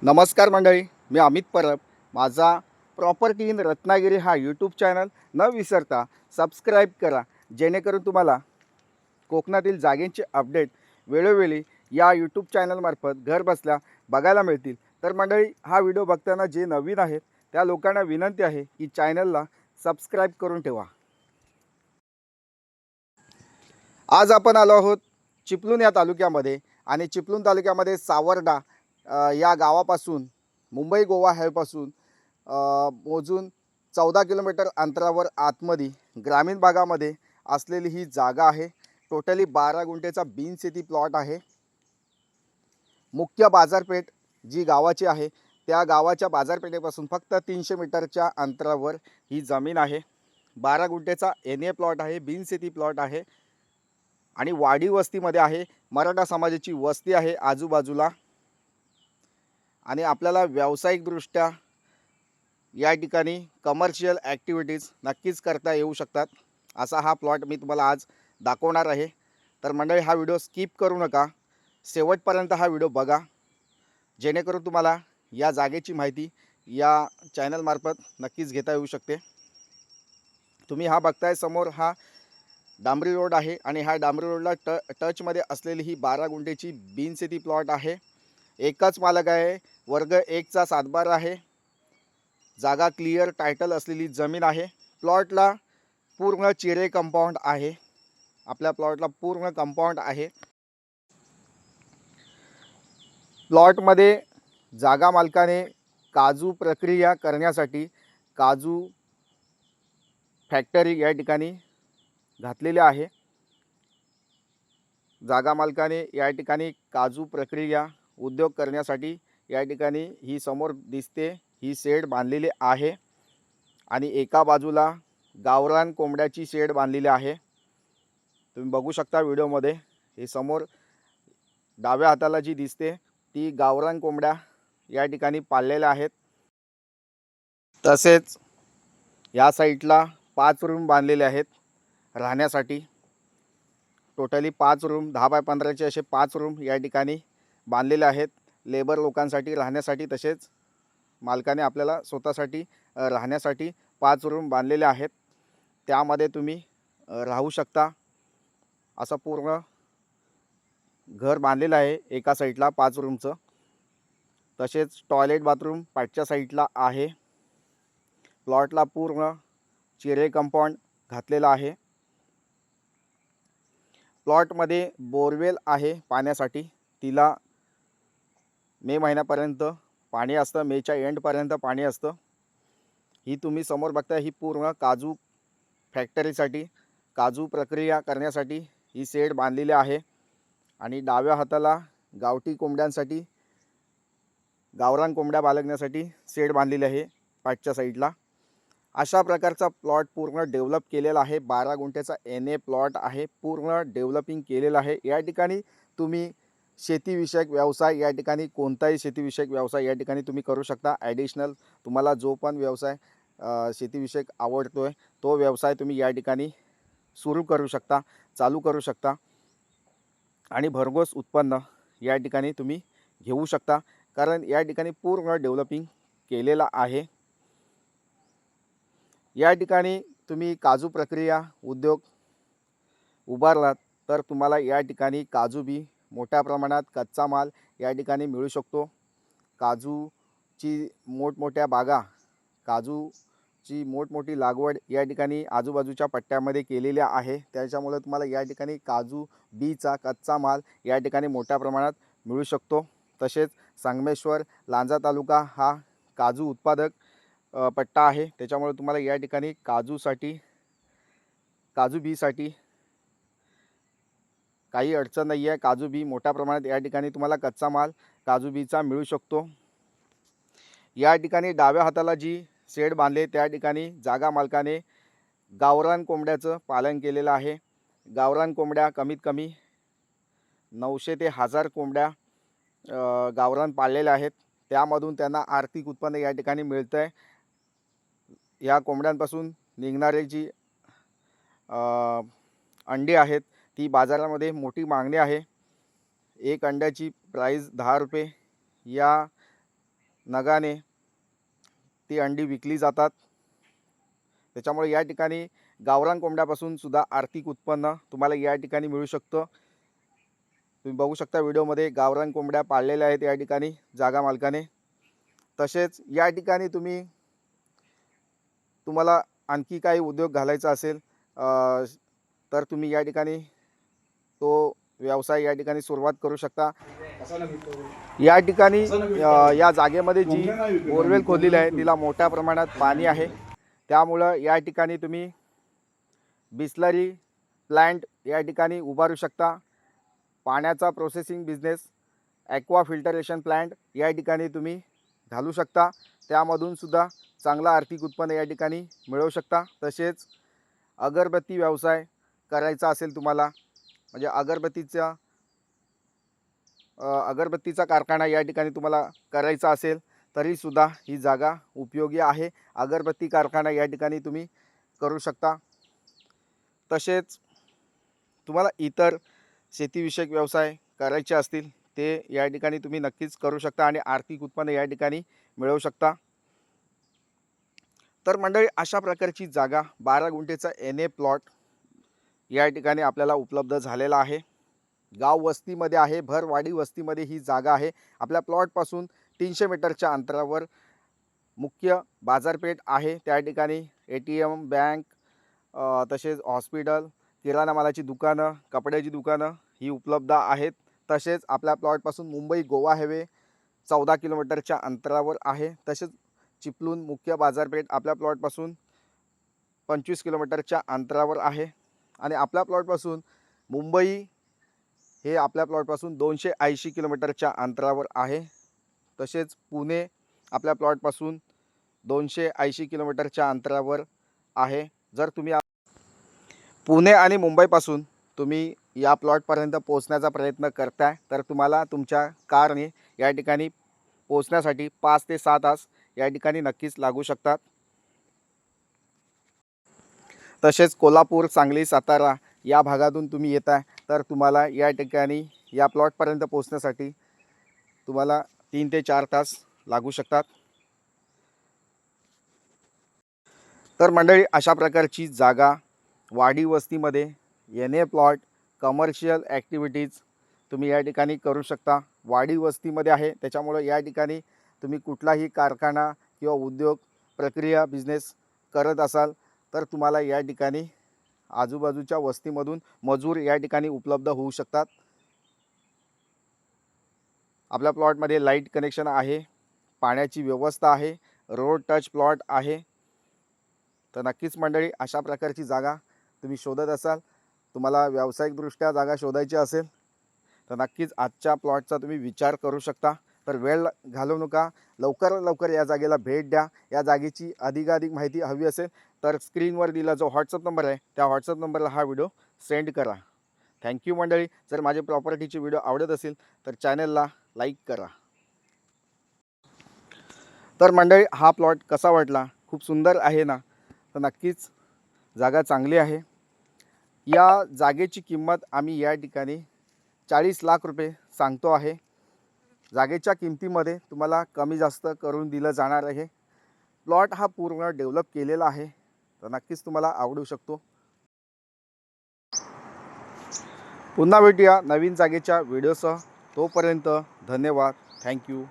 नमस्कार मंडळी, मी अमित परब. माझा प्रॉपर्टी इन रत्नागिरी हा यूट्यूब चॅनल न विसरता सबस्क्राईब करा, जेणेकरून तुम्हाला कोकणातील जागेंचे अपडेट वेळोवेळी या यूट्यूब चॅनलमार्फत घर बसल्या बघायला मिळतील. तर मंडळी, हा व्हिडिओ बघताना जे नवीन आहेत त्या लोकांना विनंती आहे की चॅनलला सबस्क्राईब करून ठेवा. आज आपण आलो आहोत चिपळूण या तालुक्यामध्ये, आणि चिपळूण तालुक्यामध्ये सावर्डा या गावापासून मुंबई गोवा हायवेपासून मोजून 14 किलोमीटर अंतरावर आतमध्ये ग्रामीण भागामध्ये असलेली ही जागा आहे. टोटली 12 गुंठेचा बिनशेती प्लॉट आहे. मुख्य बाजारपेठ जी गावाची आहे त्या गावाच्या बाजारपेठेपासून फक्त 300 मीटरच्या अंतरावर ही जमीन आहे. 12 गुंठेचा NA प्लॉट आहे, बिनशेती प्लॉट आहे आणि वाडी वस्तीमध्ये आहे. मराठा समाजाची वस्ती आहे आजूबाजूला, आणि आपल्याला व्यावसायिकदृष्ट्या या ठिकाणी कमर्शियल ॲक्टिव्हिटीज नक्कीच करता येऊ शकतात. असा हा प्लॉट मी तुम्हाला आज दाखवणार आहे. तर मंडळी, हा व्हिडिओ स्किप करू नका, शेवटपर्यंत हा व्हिडिओ बघा, जेणेकरून तुम्हाला या जागेची माहिती या चॅनलमार्फत नक्कीच घेता येऊ शकते. तुम्ही हा बघताय समोर, हा डांबरी रोड आहे आणि ह्या डांबरी रोडला टचमध्ये असलेली ही 12 गुंठेची बिनशेती प्लॉट आहे. एकच मालक आहे, वर्ग 1चा सातबार आहे, जागा क्लिअर टायटल असलेली जमीन आहे. प्लॉटला पूर्ण चिरे कंपाऊंड आहे. आपल्या प्लॉटला पूर्ण कंपाऊंड आहे. प्लॉटमध्ये जागा मालकाने काजू प्रक्रिया करण्यासाठी काजू फॅक्टरी या ठिकाणी घातलेली आहे. जागा मालकाने या ठिकाणी काजू प्रक्रिया उद्योग करण्यासाठी या ठिकाणी ही समोर दिसते ही शेड बांधलेली आहे, आणि एका बाजूला गावरान कोंबड्याची शेड बांधलेली आहे. तुम्ही बघू शकता व्हिडिओमध्ये, हे समोर डाव्या हाताला जी दिसते ती गावरान कोंबड्या या ठिकाणी पाळलेल्या आहेत. तसेच या साईडला 5 रूम बांधलेले आहेत राहण्यासाठी. टोटली 5 रूम, 10 बाय 15चे असे 5 रूम या ठिकाणी बांधलेले आहेत लेबर लोकांसाठी राहण्यासाठी. तसेच मालकाने आपल्याला स्वतःसाठी राहण्यासाठी 5 रूम बांधलेले आहेत. त्यामध्ये तुम्ही राहू शकता. असं पूर्ण घर बांधलेलं आहे एका साईडला 5 रूमचं. तसेच टॉयलेट बाथरूम पाठच्या साईडला आहे. प्लॉटला पूर्ण चिरे कंपाऊंड घातलेलं आहे. प्लॉटमध्ये बोरवेल आहे पाण्यासाठी. तिला मे महिन्यापर्यंत पाणी असतं, मेच्या एंडपर्यंत पाणी असतं. ही तुम्ही समोर बघता ही पूर्ण काजू फॅक्टरीसाठी, काजू प्रक्रिया करण्यासाठी ही शेड बांधलेली आहे. आणि डाव्या हाताला गावठी कोंबड्यांसाठी, गावरान कोंबड्या बाळगण्यासाठी शेड बांधलेली आहे पाठच्या साईडला. अशा प्रकारचा प्लॉट पूर्ण डेव्हलप केलेला आहे. 12 गुंठेचा NA प्लॉट आहे, पूर्ण डेव्हलपिंग केलेला आहे. या ठिकाणी तुम्ही शेतीविषयक व्यवसाय, या ठिकाणी कोणताही शेतीविषयक व्यवसाय या ठिकाणी तुम्ही करू शकता. ॲडिशनल तुम्हाला जो पण व्यवसाय शेतीविषयक आवडतो आहे तो व्यवसाय तुम्ही या ठिकाणी सुरू करू शकता, चालू करू शकता, आणि भरघोस उत्पन्न या ठिकाणी तुम्ही घेऊ शकता, कारण या ठिकाणी पूर्ण डेव्हलपिंग केलेला आहे. या ठिकाणी तुम्ही काजू प्रक्रिया उद्योग उभारलात तर तुम्हाला या ठिकाणी काजू बी मोठ्या प्रमाणात कच्चा माल या ठिकाणी मिळू शकतो. काजूची मोठमोठ्या बागा, काजूची मोठमोठी लागवड या ठिकाणी आजूबाजूच्या पट्ट्यामध्ये केलेल्या आहे. त्याच्यामुळे तुम्हाला या ठिकाणी काजू बीचा कच्चा माल या ठिकाणी मोठ्या प्रमाणात मिळू शकतो. तसेच संगमेश्वर लांजा तालुका हा काजू उत्पादक पट्टा आहे. त्याच्यामुळे तुम्हाला या ठिकाणी काजूसाठी, काजू बीसाठी काही अडचण नाही आहे. काजू बी मोठ्या प्रमाणात या ठिकाणी तुम्हाला कच्चा माल काजू बीचा मिळू शकतो. या ठिकाणी डाव्या हाताला जी शेड बांधले त्या ठिकाणी जागा मालकाने गावरान कोंबड्याचं पालन केलेलं आहे. गावरान कोंबड्या कमीत कमी 900 ते 1000 कोंबड्या गावरान पाळलेल्या आहेत. त्यामधून त्यांना आर्थिक उत्पन्न या ठिकाणी मिळतं आहे. या कोंबड्यांपासून निघणारे जी अंडी आहेत ती बाजारामध्ये मोठी मागणी आहे. एक अंड्याची प्राईस 10 रुपये. या नगाने ती अंडी विकली जातात. त्याच्यामुळे या ठिकाणी गावरान कोंबड्यापासून सुद्धा आर्थिक उत्पन्न तुम्हाला या ठिकाणी मिळू शकतं. तुम्ही बघू शकता व्हिडिओमध्ये गावरान कोंबड्या पाळलेल्या आहेत या ठिकाणी जागा मालकाने. तसेच या ठिकाणी तुम्हाला आणखी काही उद्योग घालायचा असेल तर तुम्ही या ठिकाणी तो व्यवसाय या ठिकाणी सुरुवात करू शकता. या ठिकाणी या जागेमध्ये जी बोरवेल खोदलेली आहे तिला मोठ्या प्रमाणात पाणी आहे. त्यामुळं या ठिकाणी तुम्ही बिस्लरी प्लांट या ठिकाणी उभारू शकता. पाण्याचा processing business, aqua filtration plant या ठिकाणी तुम्ही घालू शकता. त्यामधून सुद्धा चांगला आर्थिक उत्पन्न या ठिकाणी मिळवू शकता. तसेच अगरबत्ती व्यवसाय करायचा असेल तुम्हाला, म्हणजे अगरबत्तीचा कारखाना या ठिकाणी तुम्हाला करायचा असेल तरीसुद्धा ही जागा उपयोगी आहे. अगरबत्ती कारखाना या ठिकाणी तुम्ही करू शकता. तसेच तुम्हाला इतर शेतीविषयक व्यवसाय करायचे असतील ते या ठिकाणी तुम्ही नक्कीच करू शकता आणि आर्थिक उत्पन्न या ठिकाणी मिळवू शकता. तर मंडळी, अशा प्रकारची जागा 12 गुंठेचा NA प्लॉट या ठिकाणी आपल्याला उपलब्ध झालेला आहे. गाव वस्तीमध्ये आहे, भरवाडी वस्तीमध्ये ही जागा आहे. आपल्या प्लॉटपासून 300 मीटरच्या अंतरावर मुख्य बाजारपेठ आहे. त्या ठिकाणी ATM, बँक, तसेच हॉस्पिटल, किराणा मालाची दुकानं, कपड्याची दुकानं ही उपलब्ध आहेत. तसेच आपल्या प्लॉटपासून मुंबई गोवा हायवे 14 किलोमीटरच्या अंतरावर आहे. तसेच चिपळूण मुख्य बाजारपेठ आपल्या प्लॉटपासून 25 किलोमीटरच्या अंतरावर आहे. आणि आपल्या प्लॉटपासून मुंबई हे आपल्या प्लॉटपासून 280 किलोमीटरच्या अंतरावर आहे. तसेच पुणे आपल्या प्लॉटपासून 280 किलोमीटरच्या अंतरावर आहे. जर तुम्ही पुणे आणि मुंबईपासून तुम्ही या प्लॉटपर्यंत पोहोचण्याचा प्रयत्न करताय तर तुम्हाला तुमच्या कारने या ठिकाणी पोहोचण्यासाठी 5 ते 6 तास या ठिकाणी नक्कीच लागू शकतात. तसेच कोल्हापूर, सांगली, सातारा या भागातून तुम्ही येताय तर तुम्हाला या ठिकाणी या प्लॉटपर्यंत पोहोचण्यासाठी तुम्हाला 3 ते 4 तास लागू शकतात. तर मंडळी, अशा प्रकारची जागा वाडी वस्तीमध्ये NA प्लॉट, कमर्शियल ॲक्टिव्हिटीज तुम्ही या ठिकाणी करू शकता. वाडी वस्तीमध्ये आहे त्याच्यामुळे या ठिकाणी तुम्ही कुठलाही कारखाना किंवा उद्योग प्रक्रिया बिझनेस करत असाल तर तुम्हाला या ठिकाणी आजूबाजूच्या वस्तीमधून मजूर या ठिकाणी उपलब्ध होऊ शकतात. आपल्या प्लॉटमध्ये लाईट कनेक्शन आहे, पाण्याची व्यवस्था आहे, रोड टच प्लॉट आहे. तर नक्कीच मंडळी, अशा प्रकारची जागा तुम्ही शोधत असाल, तुम्हाला व्यावसायिकदृष्ट्या जागा शोधायची असेल तर नक्कीच आजच्या प्लॉटचा तुम्ही विचार करू शकता. तर वेळ घालवू नका, लवकरात लवकर या जागेला भेट द्या. या जागेची अधिकाधिक माहिती हवी असेल तर स्क्रीनवर दिला जो व्हॉट्सअप नंबर आहे त्या व्हॉट्सअप नंबरला हा व्हिडिओ सेंड करा. थँक्यू मंडळी. जर माझे प्रॉपर्टीचे व्हिडिओ आवडत असेल तर चॅनलला लाईक करा. तर मंडळी, हा प्लॉट कसा वाटला? खूप सुंदर आहे ना? तर नक्कीच जागा चांगली आहे. या जागेची किंमत आम्ही या ठिकाणी 40 लाख रुपये सांगतो आहे. जागेच्या किमतीमध्ये तुम्हाला कमी जास्त करून दिलं जाणार आहे. प्लॉट हा पूर्ण डेव्हलप केलेला आहे तर नक्कीच तुम्हाला आवडू शकतो. पुन्हा भेटूया नवीन जागेच्या व्हिडिओसह. तोपर्यंत धन्यवाद. थँक्यू.